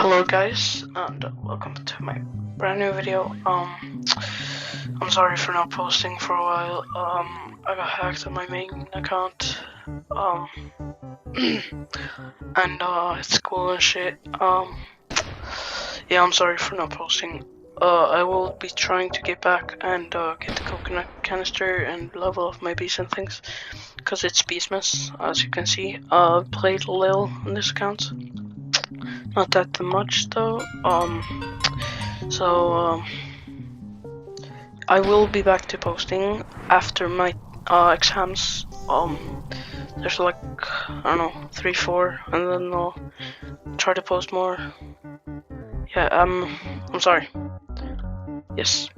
Hello guys, and welcome to my brand new video. I'm sorry for not posting for a while. I got hacked on my main account. And it's school and shit. Yeah, I'm sorry for not posting. I will be trying to get back and get the coconut canister and level up my beast and things, cause it's Beastmas, as you can see. Played a little on this account. Not that much though. So I will be back to posting after my exams. There's like, I don't know, 3-4, and then I'll try to post more. Yeah, I'm sorry. Yes.